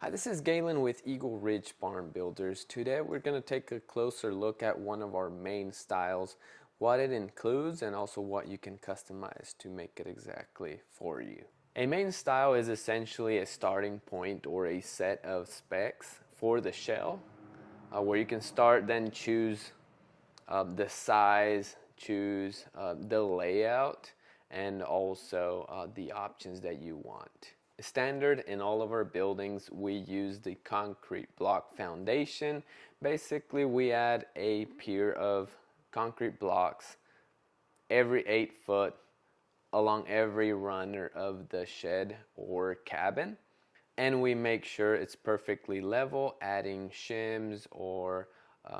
Hi, this is Galen with Eagle Ridge Barn Builders. Today we're going to take a closer look at one of our main styles, what it includes, and also what you can customize to make it exactly for you. A main style is essentially a starting point or a set of specs for the shell where you can start, then choose the size, choose the layout, and also the options that you want. Standard in all of our buildings, we use the concrete block foundation. Basically, we add a pier of concrete blocks every 8 foot along every runner of the shed or cabin, and we make sure it's perfectly level, adding shims or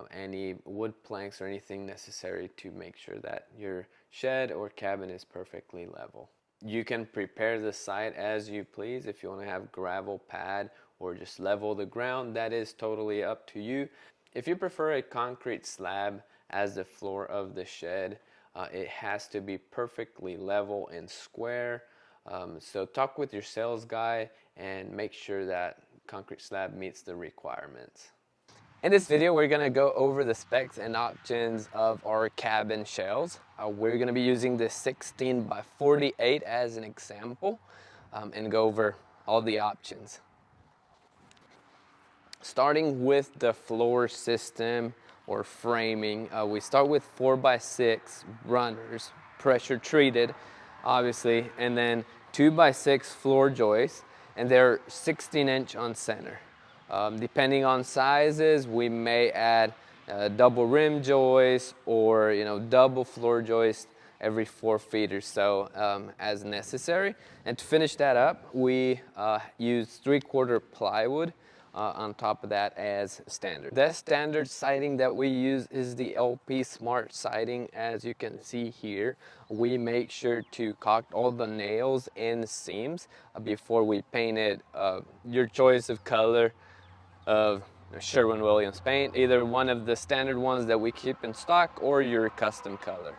any wood planks or anything necessary to make sure that your shed or cabin is perfectly level. You can prepare the site as you please. If you want to have gravel pad or just level the ground, that is totally up to you. If you prefer a concrete slab as the floor of the shed, it has to be perfectly level and square. So talk with your sales guy and make sure that concrete slab meets the requirements. In this video, we're going to go over the specs and options of our cabin shells. We're going to be using the 16 by 48 as an example and go over all the options. Starting with the floor system or framing, we start with 4x6 runners, pressure treated, obviously, and then 2x6 floor joists, and they're 16-inch on center. Depending on sizes, we may add double rim joist or double floor joist every 4 feet or so as necessary. And to finish that up, we use 3/4 plywood on top of that as standard. The standard siding that we use is the LP Smart siding. As you can see here, we make sure to caulk all the nails and seams before we paint it. Your choice of color of Sherwin-Williams paint, either one of the standard ones that we keep in stock or your custom color.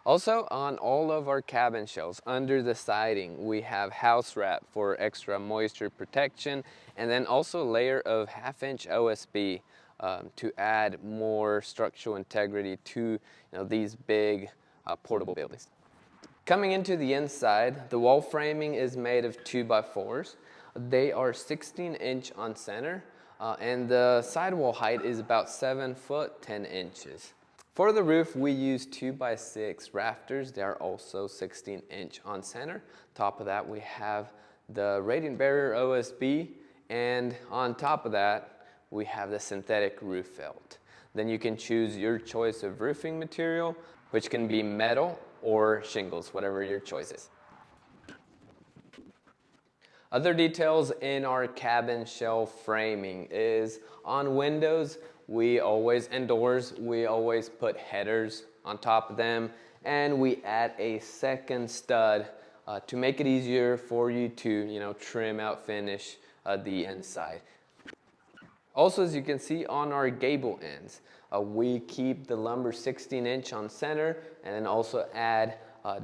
Also, on all of our cabin shells, under the siding, we have house wrap for extra moisture protection, and then also a layer of 1/2-inch OSB to add more structural integrity to these big portable buildings. Coming into the inside, the wall framing is made of 2x4s. They are 16-inch on center, and the sidewall height is about 7 foot 10 inches. For the roof, we use 2x6 rafters. They are also 16-inch on center. Top of that, we have the radiant barrier OSB, and on top of that, we have the synthetic roof felt. Then you can choose your choice of roofing material, which can be metal or shingles, whatever your choice is. Other details in our cabin shell framing is on windows, and doors, we always put headers on top of them, and we add a second stud to make it easier for you to trim out, finish the inside. Also, as you can see on our gable ends, we keep the lumber 16-inch on center, and then also add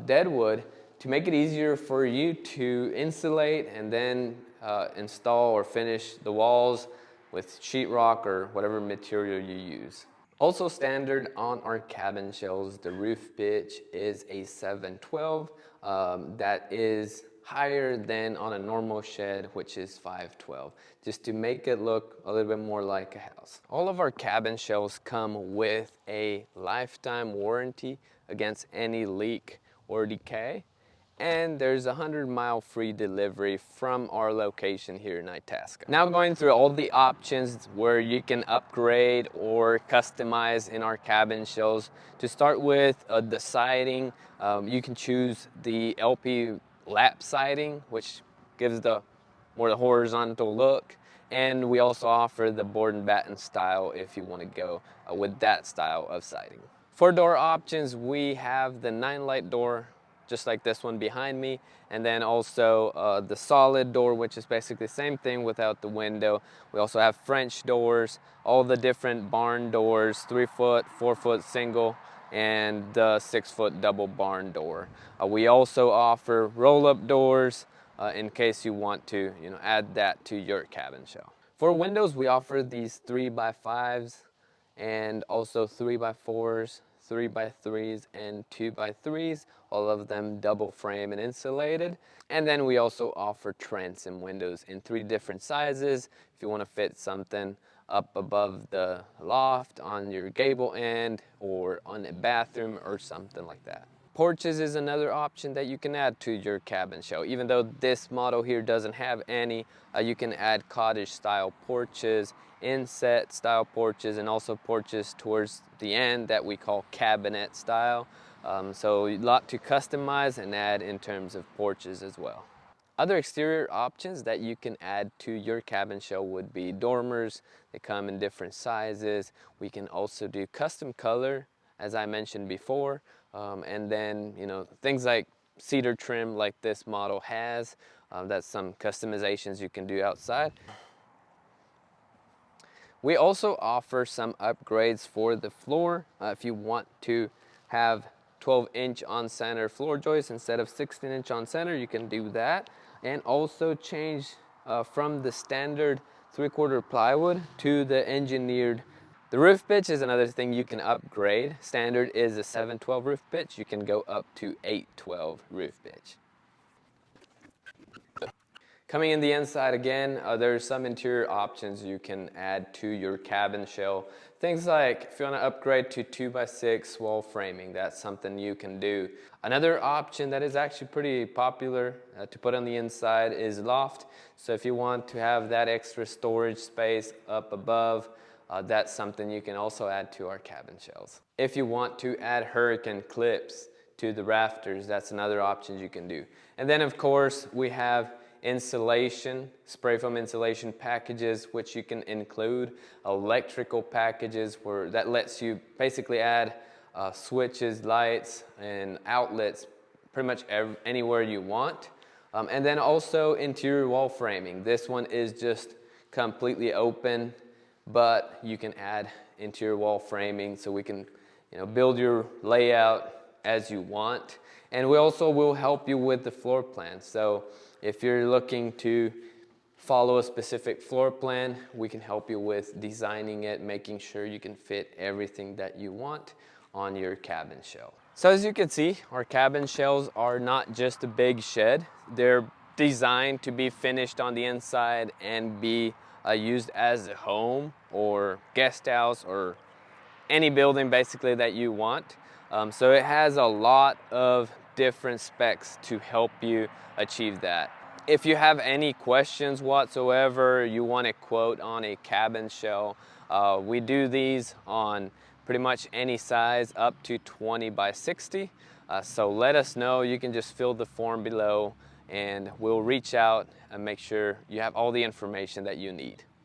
deadwood to make it easier for you to insulate and then install or finish the walls with sheetrock or whatever material you use. Also standard on our cabin shells, the roof pitch is a 712 that is higher than on a normal shed, which is 512, just to make it look a little bit more like a house. All of our cabin shells come with a lifetime warranty against any leak or decay, and there's a 100-mile free delivery from our location here in Itasca. Now going through all the options where you can upgrade or customize in our cabin shells. To start with the siding, you can choose the LP lap siding, which gives more the horizontal look, and we also offer the board and batten style if you want to go with that style of siding. For door options, we have the 9-light door, just like this one behind me, and then also the solid door, which is basically the same thing without the window. We also have French doors, all the different barn doors, 3 foot, 4 foot single, and the 6 foot double barn door. We also offer roll-up doors, in case you want to, add that to your cabin shell. For windows, we offer these 3x5s and also 3x4s, 3x3s, and 2x3s, all of them double frame and insulated. And then we also offer transom windows in 3 different sizes if you want to fit something up above the loft, on your gable end, or on a bathroom or something like that. Porches is another option that you can add to your cabin shell. Even though this model here doesn't have any, you can add cottage style porches, inset style porches, and also porches towards the end that we call cabinet style. So a lot to customize and add in terms of porches as well. Other exterior options that you can add to your cabin shell would be dormers. They come in different sizes. We can also do custom color, as I mentioned before. And then, things like cedar trim like this model has. That's some customizations you can do outside. We also offer some upgrades for the floor. If you want to have 12-inch on-center floor joists instead of 16-inch on-center, you can do that. And also change from the standard 3/4 plywood to the engineered. The roof pitch is another thing you can upgrade. Standard is a 7/12 roof pitch. You can go up to 8/12 roof pitch. Coming in the inside again, there's some interior options you can add to your cabin shell. Things like if you want to upgrade to 2x6 wall framing, that's something you can do. Another option that is actually pretty popular to put on the inside is loft. So if you want to have that extra storage space up above, that's something you can also add to our cabin shells. If you want to add hurricane clips to the rafters, that's another option you can do. And then of course we have insulation, spray foam insulation packages, which you can include, electrical packages that lets you basically add switches, lights, and outlets pretty much anywhere you want. And then also interior wall framing. This one is just completely open, but you can add interior wall framing so we can build your layout as you want. And we also will help you with the floor plan. So if you're looking to follow a specific floor plan, we can help you with designing it, making sure you can fit everything that you want on your cabin shell. So as you can see, our cabin shells are not just a big shed. They're designed to be finished on the inside and be used as a home or guest house or any building basically that you want. So it has a lot of different specs to help you achieve that. If you have any questions whatsoever, you want a quote on a cabin shell, we do these on pretty much any size up to 20x60. So let us know. You can just fill the form below and we'll reach out and make sure you have all the information that you need.